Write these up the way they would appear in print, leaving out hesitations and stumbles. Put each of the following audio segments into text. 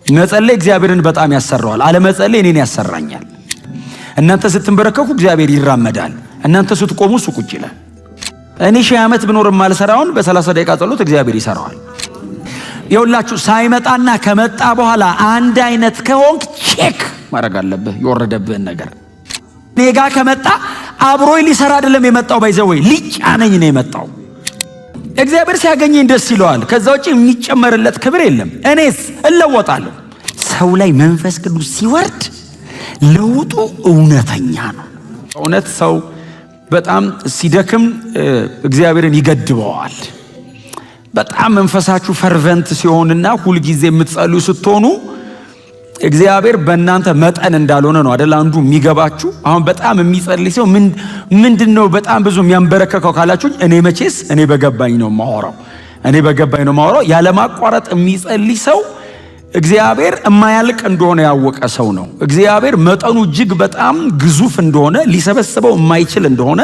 መጸለይ እግዚአብሔርን በጣም ያሰራዋል። አለመጸለይ እኔን ያሰራኛል። እናንተ ስትንበረከኩ እግዚአብሔር ይራመዳል። እናንተ ስትቆሙ እሱ ቁጭ ይላል። እኔ 1000 ዓመት ብኖር ማልሰራውን በ30 ደቂቃ ጸሎት እግዚአብሔር ይሰራዋል። ይኸውላችሁ ሳይመጣና ከመጣ በኋላ አንድ አይነት ከሆንክ ቼክ ማድረግ አለብህ የወረደብህን ነገር። ኔጋ ከመጣ አብሮይ ሊሰራ አይደለም የመጣው፣ ባይዘወይ ሊጫነኝ ነው የመጣው። እግዚአብሔር ሲያገኘኝ ደስ ይለዋል። ከዛ ውጪ የሚጨመርለት ክብር የለም። እኔስ እለወጣለሁ። ሰው ላይ መንፈስ ቅዱስ ሲወርድ ለውጡ እውነተኛ ነው። እውነት ሰው በጣም ሲደክም እግዚአብሔርን ይገድበዋል። በጣም መንፈሳችሁ ፈርቨንት ሲሆንና ሁሉ ጊዜ የምትጸልዩ ስትሆኑ እግዚአብሔር በእናንተ መጠን እንዳልሆነ ነው አይደል አንዱ የሚገባችሁ። አሁን በጣም የሚጸልይ ሰው ምንድነው በጣም ብዙ የሚያንበረከከው ካላችሁ እኔ በገባኝ ነው ማወራው። ያለ ማቋረጥ የሚጸልይ ሰው እግዚአብሔር የማያልቅ እንደሆነ ያወቀ ሰው ነው። እግዚአብሔር መጠኑ እጅግ በጣም ግዙፍ እንደሆነ ሊሰበስበው የማይችል እንደሆነ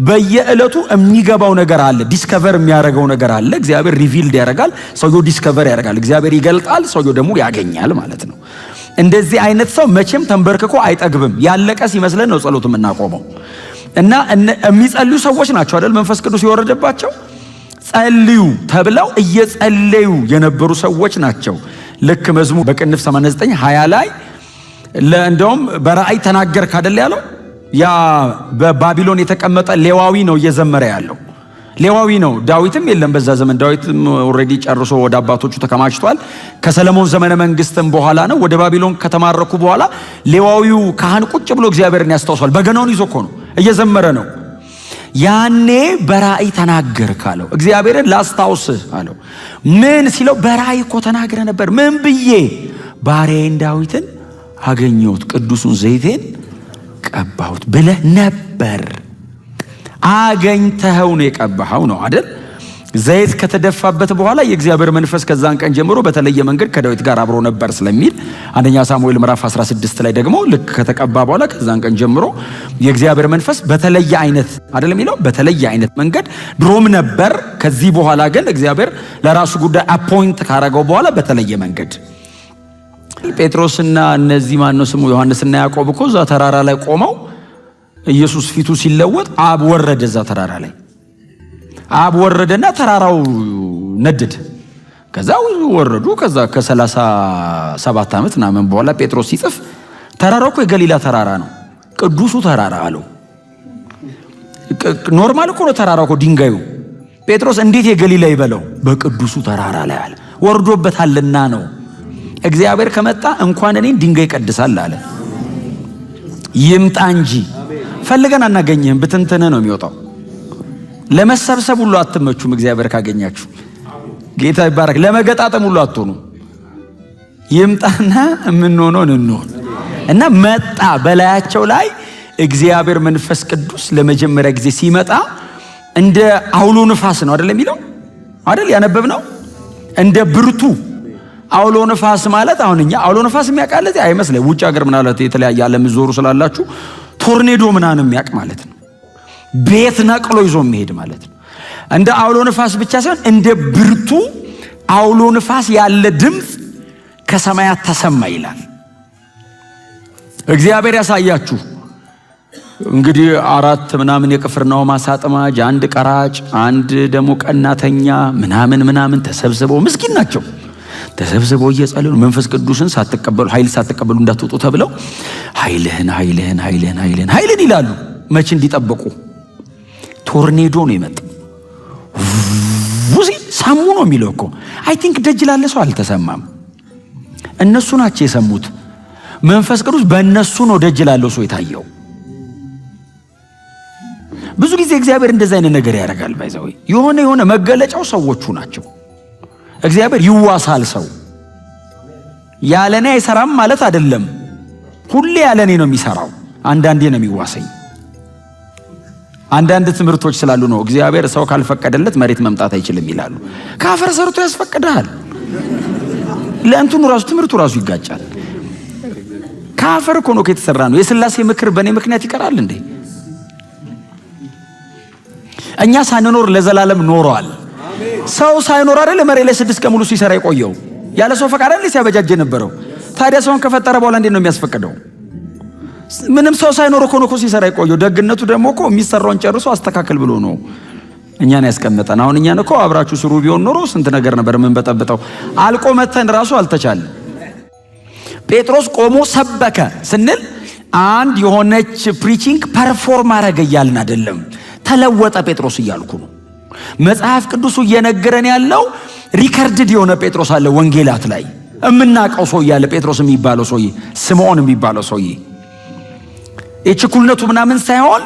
በየዕለቱ የሚገባው ነገር አለ። ዲስከቨር የሚያደርገው ነገር አለ። እግዚአብሔር ሪቪልድ ያደርጋል፣ ሰውየው ዲስከቨር ያደርጋል። እግዚአብሔር ይገልጣል፣ ሰውየው ደግሞ ያገኛል ማለት ነው። እንደዚህ አይነት ሰው መቼም ተንበርክኮ አይጠግብም። ያለቀ ሲመስለን ነው ጸሎት የምናቆመው። እና የሚጸልዩ ሰዎች ናቸው አይደል መንፈስ ቅዱስ የወረደባቸው። ጸልዩ ተብለው እየጸለዩ የነበሩ ሰዎች ናቸው። ልክ መዝሙር በቅንፍ 89:20 ላይ እንደውም በራእይ ተናገርክ አይደል ያለው። ያ በባቢሎን የተቀመጠ ሌዋዊ ነው እየዘመረ ያለው። ሌዋዊ ነው። ዳዊትም የለም በዛ ዘመን። ዳዊትም ኦልሬዲ ጨርሶ ወደ አባቶቹ ተከማችቷል። ከሰለሞን ዘመነ መንግስትም በኋላ ነው ወደ ባቢሎን ከተማረኩ በኋላ ሌዋዊው ካህን ቁጭ ብሎ እግዚአብሔርን ያስታውሳል። በገናውን ይዞ እኮ ነው እየዘመረ ነው። ያኔ በራእይ ተናገርክ አለው። እግዚአብሔርን ላስታውስህ አለው። ምን ሲለው በራእይ እኮ ተናግረ ነበር። ምን ብዬ? ባሪያዬን ዳዊትን አገኘሁት፣ ቅዱሱን ዘይቴን ቀባሁት ብለህ ነበር። አገኝተኸው ነው የቀባኸው ነው አይደል? ዘይት ከተደፋበት በኋላ የእግዚአብሔር መንፈስ ከዛን ቀን ጀምሮ በተለየ መንገድ ከዳዊት ጋር አብሮ ነበር ስለሚል አንደኛ ሳሙኤል ምዕራፍ 16 ላይ ደግሞ ልክ ከተቀባ በኋላ ከዛን ቀን ጀምሮ የእግዚአብሔር መንፈስ በተለየ አይነት አይደለም የሚለው በተለየ አይነት መንገድ ድሮም ነበር። ከዚህ በኋላ ግን እግዚአብሔር ለራሱ ጉዳይ አፖይንት ካረገው በኋላ በተለየ መንገድ ጴጥሮስና እነዚህ ማነው ስሙ ዮሐንስና ያዕቆብ እኮ እዛ ተራራ ላይ ቆመው ኢየሱስ ፊቱ ሲለወጥ አብ ወረደ። እዛ ተራራ ላይ አብ ወረደና ተራራው ነደደ። ከዛው ወረዱ። ከዛ ከ37 ዓመት ምናምን በኋላ ጴጥሮስ ሲጽፍ ተራራው እኮ የገሊላ ተራራ ነው፣ ቅዱሱ ተራራ አለው። ኖርማል እኮ ነው ተራራው እኮ ድንጋዩ። ጴጥሮስ እንዴት የገሊላ ይበለው? በቅዱሱ ተራራ ላይ አለ። ወርዶበታልና ነው። እግዚአብሔር ከመጣ እንኳን እኔን ድንጋይ ይቀድሳል አለ። ይምጣ እንጂ ፈልገን አናገኝህም። ብትንተነ ነው የሚወጣው። ለመሰብሰብ ሁሉ አትመቹም። እግዚአብሔር ካገኛችሁ ጌታ ይባረክ። ለመገጣጠም ሁሉ አትሆኑ። ይምጣና የምንሆነውን እንሆን እና መጣ በላያቸው ላይ እግዚአብሔር መንፈስ ቅዱስ ለመጀመሪያ ጊዜ ሲመጣ እንደ አውሎ ንፋስ ነው አይደል የሚለው አይደል ያነበብነው። እንደ ብርቱ አውሎ ንፋስ ማለት አሁን እኛ አውሎ ንፋስ የሚያውቃለት አይመስልም። ውጭ ሀገር ምናልባት የተለያየ ዓለም ዞሩ ስላላችሁ ቶርኔዶ ምናምን የሚያውቅ ማለት ነው። ቤት ነቅሎ ይዞ የሚሄድ ማለት ነው። እንደ አውሎ ንፋስ ብቻ ሳይሆን እንደ ብርቱ አውሎ ንፋስ ያለ ድምፅ ከሰማያት ተሰማ ይላል። እግዚአብሔር ያሳያችሁ። እንግዲህ 4 ምናምን የቅፍርናሆም አሳ አጥማጅ፣ 1 ቀራጭ፣ 1 ደግሞ ቀናተኛ ምናምን ተሰብስበው ምስኪን ናቸው። ተሰብስበው እየጸለዩ መንፈስ ቅዱስን ኃይል ሳትቀበሉ እንዳትወጡ ተብለው ኃይልን ይላሉ። መቼ እንዲጠብቁ ቶርኔዶ ነው የመጣው። ሰሙ ነው የሚለው እኮ አይ ቲንክ ደጅ ላለ ሰው አልተሰማም። እነሱ ናቸው የሰሙት። መንፈስ ቅዱስ በእነሱ ነው ደጅ ላለው ሰው የታየው። ብዙ ጊዜ እግዚአብሔር እንደዛ አይነት ነገር ያደርጋል። ባይዛው የሆነ መገለጫው ሰዎቹ ናቸው። እግዚአብሔር ይዋሳል። ሰው ያለኔ አይሰራም ማለት አይደለም። ሁሌ ያለኔ ነው የሚሰራው። አንዳንዴ ነው የሚዋሰኝ። አንዳንድ ትምህርቶች ስላሉ ነው እግዚአብሔር ሰው ካልፈቀደለት መሬት መምጣት አይችልም ይላሉ። ካፈር ሰርቶ ያስፈቅዳል። ለእንትኑ ራሱ ትምህርቱ ራሱ ይጋጫል። ካፈር እኮ ነው ከተሰራ ነው። የሥላሴ ምክር በእኔ ምክንያት ይቀራል እንዴ? እኛ ሳንኖር ለዘላለም ኖሯል። ሰው ሳይኖር አይደል መሬት ላይ 6 ቀን ሙሉ ሲሰራ የቆየው? ያለ ሰው ፈቃድ አይደል ሲያበጃጅ ነበረው? ታዲያ ሰውን ከፈጠረ በኋላ እንዴት ነው የሚያስፈቅደው? ምንም ሰው ሳይኖር እኮ ነው ሲሰራ የቆየው። ደግነቱ ደግሞ እኮ የሚሰራውን ጨርሶ አስተካክል ብሎ ነው እኛን ያስቀመጠን። አሁን እኛን እኮ አብራችሁ ስሩ ቢሆን ኖሮ ስንት ነገር ነበር የምንበጠብጠው። አልቆ መተን ራሱ አልተቻለም። ጴጥሮስ ቆሞ ሰበከ ስንል አንድ የሆነች ፕሪቺንግ ፐርፎርም አረገ እያልን አይደለም። ተለወጠ ጴጥሮስ እያልኩ ነው። መጽሐፍ ቅዱሱ እየነገረን ያለው ሪከርድድ የሆነ ጴጥሮስ አለ ወንጌላት ላይ እምናቀው ሰው ያለ ጴጥሮስ የሚባለው ሰውዬ፣ ስምዖን የሚባለው ሰውዬ የችኩልነቱ ምናምን ሳይሆን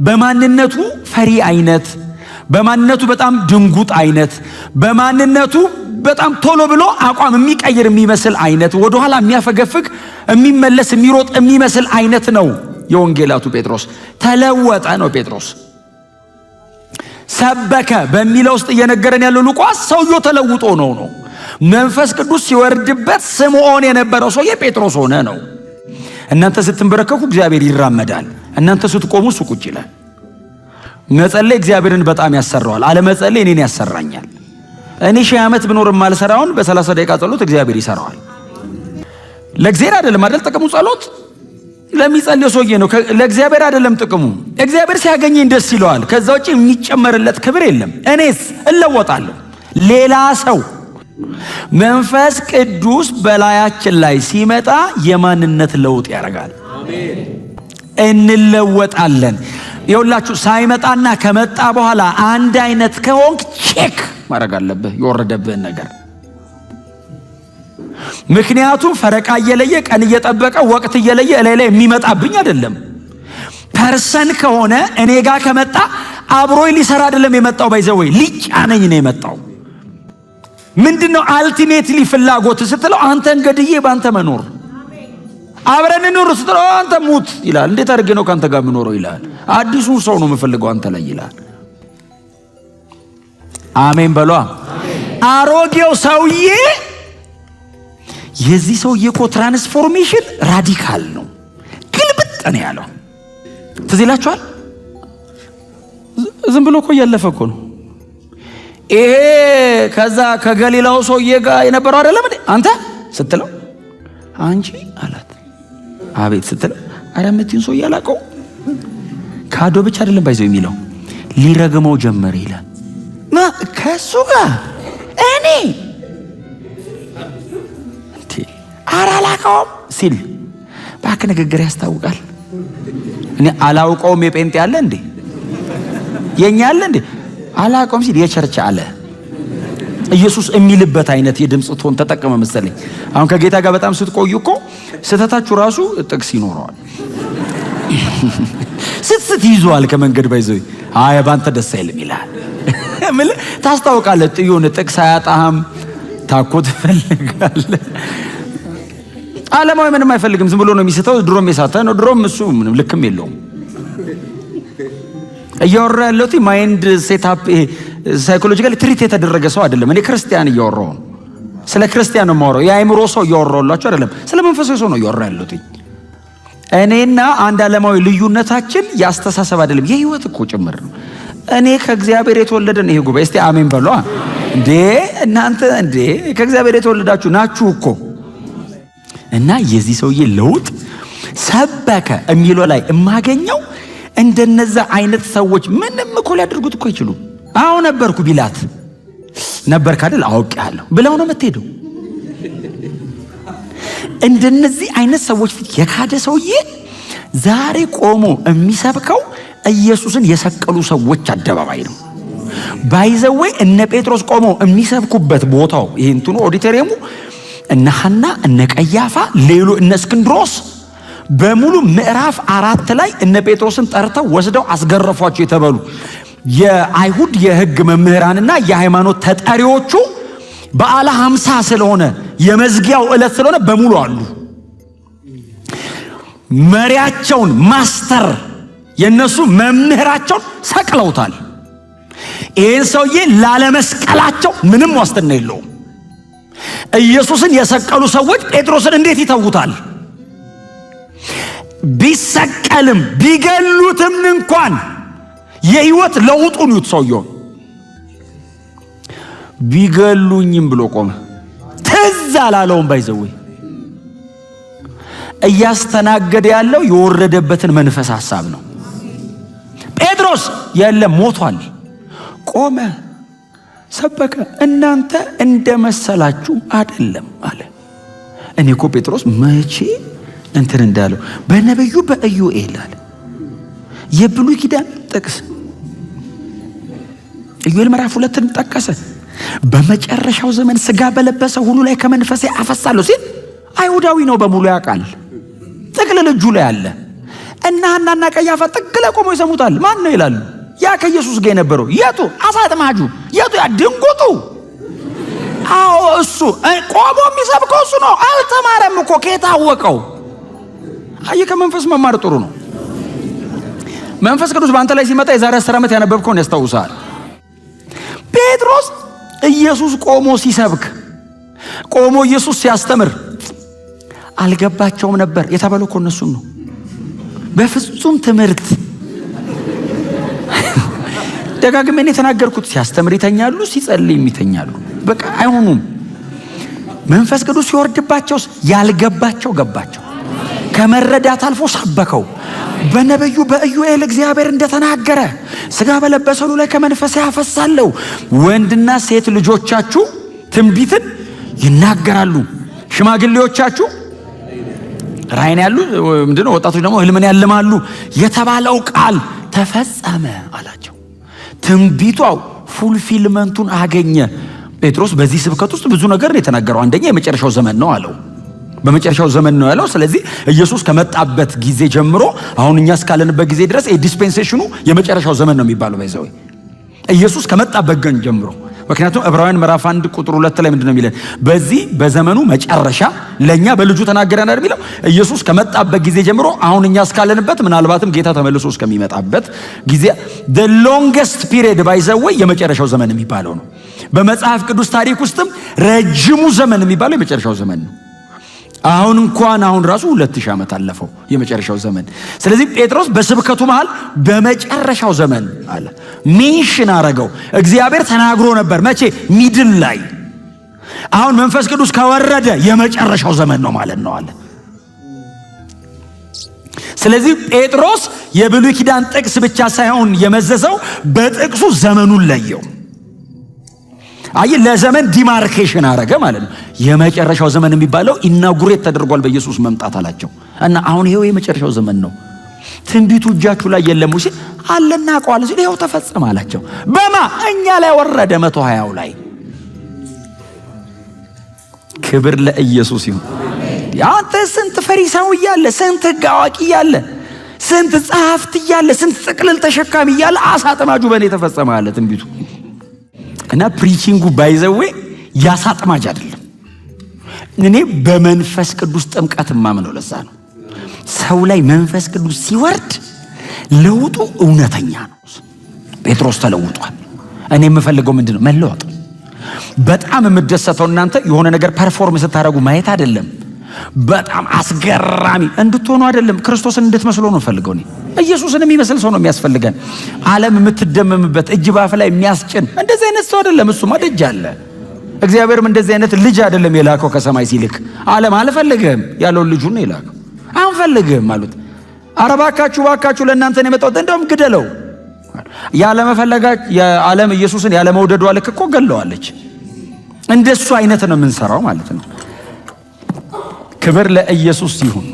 በማንነቱ ፈሪ አይነት፣ በማንነቱ በጣም ድንጉጥ አይነት፣ በማንነቱ በጣም ቶሎ ብሎ አቋም የሚቀይር የሚመስል አይነት፣ ወደኋላ የሚያፈገፍግ የሚመለስ የሚሮጥ የሚመስል አይነት ነው የወንጌላቱ ጴጥሮስ። ተለወጠ ነው ጴጥሮስ። ሰበከ በሚለው ውስጥ እየነገረን ያለው ሉቃስ ሰውየው ተለውጦ ነው። መንፈስ ቅዱስ ሲወርድበት ስምዖን የነበረው ሰውዬ ጴጥሮስ ሆነ ነው። እናንተ ስትንበረከኩ እግዚአብሔር ይራመዳል፣ እናንተ ስትቆሙ እሱ ቁጭ ይላል። መጸለይ እግዚአብሔርን በጣም ያሰራዋል፣ አለመጸለይ እኔን ያሰራኛል። እኔ 1000 ዓመት ብኖር የማልሰራውን በ30 ደቂቃ ጸሎት እግዚአብሔር ይሰራዋል። ለእግዚአብሔር አይደለም አይደል ጥቅሙ ጸሎት? ለሚጸልየው ሰውዬ ነው። ለእግዚአብሔር አይደለም ጥቅሙ። እግዚአብሔር ሲያገኘኝ ደስ ይለዋል። ከዛ ውጪ የሚጨመርለት ክብር የለም። እኔስ እለወጣለሁ። ሌላ ሰው መንፈስ ቅዱስ በላያችን ላይ ሲመጣ የማንነት ለውጥ ያደርጋል። እንለወጣለን። ይኸውላችሁ ሳይመጣና ከመጣ በኋላ አንድ አይነት ከሆንክ ቼክ ማድረግ አለብህ የወረደብህን ነገር። ምክንያቱም ፈረቃ እየለየ ቀን እየጠበቀ ወቅት እየለየ እላይ ላይ የሚመጣብኝ አይደለም። ፐርሰን ከሆነ እኔ ጋር ከመጣ አብሮኝ ሊሰራ አይደለም የመጣው፣ ባይዘወይ ሊጫነኝ ነው የመጣው። ምንድነው አልቲሜትሊ ፍላጎት ስትለው አንተን ገድዬ ባንተ መኖር፣ አብረን እንኖር ስትለው አንተ ሙት ይላል። እንዴት አድርጌ ነው ካንተ ጋር የምኖረው ይላል። አዲሱ ሰው ነው የምፈልገው አንተ ላይ ይላል። አሜን በሏ። አሮጌው ሰውዬ የዚህ ሰውዬ እኮ ትራንስፎርሜሽን ራዲካል ነው። ግልብጥ ነው ያለው። ትዝ ይላችኋል? ዝም ብሎ እኮ እያለፈ እኮ ነው ይሄ። ከዛ ከገሊላው ሰውዬ ጋር የነበረው አይደለም እንዴ አንተ ስትለው አንቺ አላት። አቤት ስትለው አራምቲን ሰውዬ አላቀው። ካዶ ብቻ አይደለም ባይዘው የሚለው ሊረግመው ጀመረ ይላል። ከሱ ጋር እኔ አራላቀውም ሲል ባክ ንግግር ያስታውቃል። እኔ አላውቀውም የጴንጤ አለ እንዴ የኛ አለ እንዴ አላውቀውም ሲል የቸርች አለ። ኢየሱስ የሚልበት አይነት የድምጽ ቶን ተጠቀመ መሰለኝ። አሁን ከጌታ ጋር በጣም ስትቆዩ እኮ ስተታችሁ ራሱ ጥቅስ ይኖረዋል። ስትስት ይዟል ከመንገድ ባይዘው አይ ባንተ ደስ አይልም ይላል። ምን ታስታውቃለህ? ጥዩን ጥቅስ አያጣህም። ታኮ ትፈልጋለህ። ዓለማዊ ምንም አይፈልግም። ዝም ብሎ ነው የሚስተው። ድሮም የሳተ ነው። ድሮም እሱ ምንም ልክም የለውም። እያወራ ያለሁት ማይንድ ሴትአፕ ሳይኮሎጂካሊ ትሪት የተደረገ ሰው አይደለም። እኔ ክርስቲያን እያወራሁ ነው። ስለ ክርስቲያን ነው የማወራው። የአእምሮ ሰው እያወራሁላችሁ አይደለም። ስለ መንፈሳዊ ሰው ነው እያወራ ያለሁት። እኔና አንድ ዓለማዊ ልዩነታችን ያስተሳሰብ አይደለም፣ የህይወት እኮ ጭምር ነው። እኔ ከእግዚአብሔር የተወለደ ነው። ይሄ ጉባኤ እስቲ አሜን በሏ። እንዴ እናንተ እንዴ ከእግዚአብሔር የተወለዳችሁ ናችሁ እኮ። እና የዚህ ሰውዬ ለውጥ ሰበከ የሚለው ላይ የማገኘው እንደነዛ አይነት ሰዎች ምንም እኮ ሊያደርጉት እኮ አይችሉም። አዎ ነበርኩ ቢላት ነበርክ አይደል አውቄያለሁ ብለው ነው የምትሄደው። እንደነዚህ አይነት ሰዎች ፊት የካደ ሰውዬ ዛሬ ቆሞ የሚሰብከው ኢየሱስን የሰቀሉ ሰዎች አደባባይ ነው። ባይዘዌ እነ ጴጥሮስ ቆሞ የሚሰብኩበት ቦታው ይሄ እንትኑ ኦዲቶሪየሙ እነ ሐና እነ ቀያፋ ሌሎ እነ እስክንድሮስ በሙሉ ምዕራፍ 4 ላይ እነ ጴጥሮስን ጠርተው ወስደው አስገረፏቸው የተባሉ የአይሁድ የሕግ መምህራንና የሃይማኖት ተጠሪዎቹ በዓለ 50 ስለሆነ የመዝጊያው ዕለት ስለሆነ በሙሉ አሉ። መሪያቸውን ማስተር የነሱ መምህራቸውን ሰቅለውታል። ይህን ሰውዬ ላለመስቀላቸው ምንም ዋስትና የለውም። ኢየሱስን የሰቀሉ ሰዎች ጴጥሮስን እንዴት ይተውታል? ቢሰቀልም ቢገሉትም እንኳን የህይወት ለውጡን ይዩት። ሰውየው ቢገሉኝም ብሎ ቆመ። ትዝ አላለውም። ባይዘው እያስተናገደ ያለው የወረደበትን መንፈስ ሐሳብ ነው። ጴጥሮስ የለም ሞቷል። ቆመ፣ ሰበከ። እናንተ እንደመሰላችሁ አይደለም አለ። እኔ እኮ ጴጥሮስ መቼ እንትን እንዳለው በነብዩ በኢዩኤል አለ የብሉይ ኪዳን ጥቅስ ኢዩኤል ምዕራፍ 2ን ጠቀሰ። በመጨረሻው ዘመን ሥጋ በለበሰ ሁሉ ላይ ከመንፈሴ አፈሳለሁ ሲል አይሁዳዊ ነው በሙሉ ያውቃል። ጥቅልል እጁ ላይ አለ እና ሐናና ቀያፋ ጥግ ላይ ቆመው ይሰሙታል። ማን ነው ይላሉ? ያ ከኢየሱስ ጋር የነበረው የቱ? አሳ አጥማጁ የቱ? ያ ድንጉጡ። አዎ እሱ ቆሞ የሚሰብከው እሱ ነው። አልተማረም እኮ ከታወቀው። አየህ፣ ከመንፈስ መማር ጥሩ ነው። መንፈስ ቅዱስ በአንተ ላይ ሲመጣ የዛሬ 10 ዓመት ያነበብከውን ያስታውሳል። ጴጥሮስ ኢየሱስ ቆሞ ሲሰብክ፣ ቆሞ ኢየሱስ ሲያስተምር አልገባቸውም ነበር የተባለው እኮ እነሱን ነው። በፍጹም ትምህርት ደጋግሜን የተናገርኩት ሲያስተምር ይተኛሉ፣ ሲጸልይ ይተኛሉ። በቃ አይሆኑም። መንፈስ ቅዱስ ሲወርድባቸውስ ያልገባቸው ገባቸው። ከመረዳት አልፎ ሰበከው። በነብዩ በኢዩኤል እግዚአብሔር እንደተናገረ ሥጋ በለበሰ ሁሉ ላይ ከመንፈሴ አፈሳለሁ፣ ወንድና ሴት ልጆቻችሁ ትንቢትን ይናገራሉ፣ ሽማግሌዎቻችሁ ራእይን ያሉ ምንድነው ወጣቶች ደግሞ ህልምን ያልማሉ የተባለው ቃል ተፈጸመ አላቸው። ትንቢቷው ፉልፊልመንቱን አገኘ። ጴጥሮስ በዚህ ስብከት ውስጥ ብዙ ነገር የተናገረው አንደኛ የመጨረሻው ዘመን ነው አለው። በመጨረሻው ዘመን ነው ያለው። ስለዚህ ኢየሱስ ከመጣበት ጊዜ ጀምሮ አሁን እኛ እስካለንበት ጊዜ ድረስ ዲስፔንሴሽኑ የመጨረሻው ዘመን ነው የሚባለው። በዛው ኢየሱስ ከመጣበት ቀን ጀምሮ ምክንያቱም ዕብራውያን ምዕራፍ 1 ቁጥር 2 ላይ ምንድነው የሚለው? በዚህ በዘመኑ መጨረሻ ለኛ በልጁ ተናገረን አይደል የሚለው? ኢየሱስ ከመጣበት ጊዜ ጀምሮ አሁን እኛ እስካለንበት ምናልባትም ጌታ ተመልሶ እስከሚመጣበት ጊዜ the longest period ባይዘወይ የመጨረሻው ዘመን የሚባለው ነው። በመጽሐፍ ቅዱስ ታሪክ ውስጥም ረጅሙ ዘመን የሚባለው የመጨረሻው ዘመን ነው። አሁን ራሱ 2000 ዓመት አለፈው የመጨረሻው ዘመን። ስለዚህ ጴጥሮስ በስብከቱ መሃል በመጨረሻው ዘመን አለ ሜንሽን አረገው። እግዚአብሔር ተናግሮ ነበር መቼ? ሚድል ላይ። አሁን መንፈስ ቅዱስ ከወረደ የመጨረሻው ዘመን ነው ማለት ነው አለ። ስለዚህ ጴጥሮስ የብሉይ ኪዳን ጥቅስ ብቻ ሳይሆን የመዘዘው በጥቅሱ ዘመኑን ለየው። አይ ለዘመን ዲማርኬሽን አረገ ማለት ነው። የመጨረሻው ዘመን የሚባለው ኢናጉሬት ተደርጓል በኢየሱስ መምጣት አላቸው እና አሁን ይሄው የመጨረሻው ዘመን ነው። ትንቢቱ እጃችሁ ላይ የለም ሲል አለና ቋል ሲል ይሄው ተፈጸመ አላቸው። በማ እኛ ላይ ወረደ 120ው ላይ። ክብር ለኢየሱስ ይሁን። አንተ ስንት ፈሪሳው እያለ፣ ስንት ሕግ አዋቂ እያለ፣ ስንት ጸሐፍት እያለ፣ ስንት ጥቅልል ተሸካሚ እያለ አሳ አጥማጁ በእኔ ተፈጸመ አለ ትንቢቱ። እና ፕሪቺንጉ ባይዘዌ ያሳጥማጅ አይደለም። እኔ በመንፈስ ቅዱስ ጥምቀት ማምነው ለዛ ነው። ሰው ላይ መንፈስ ቅዱስ ሲወርድ ለውጡ እውነተኛ ነው። ጴጥሮስ ተለውጧል። እኔ የምፈልገው ምንድነው? መለወጥ። በጣም የምደሰተው እናንተ የሆነ ነገር ፐርፎርም ስታደርጉ ማየት አይደለም። በጣም አስገራሚ እንድትሆኑ አይደለም፣ ክርስቶስን እንድትመስሉ ነው ፈልገው። እኔ ኢየሱስን የሚመስል ሰው ነው የሚያስፈልገን። ዓለም የምትደመምበት እጅ ባፍ ላይ የሚያስጭን እንደዚህ አይነት ሰው አይደለም። እሱማ ደጅ አለ። እግዚአብሔርም እንደዚህ አይነት ልጅ አይደለም የላከው ከሰማይ ሲልክ። ዓለም አልፈልግህም ያለውን ልጁን ነው የላከው። አንፈልግህም አሉት። ኧረ ባካችሁ ለእናንተ ነው የመጣሁት፣ እንደውም ግደለው። ያለመፈለጋች የዓለም ኢየሱስን ያለመውደዷ ልክ እኮ ገለዋለች። እንደሱ አይነት ነው የምንሰራው ማለት ነው። ክብር ለኢየሱስ ይሁን።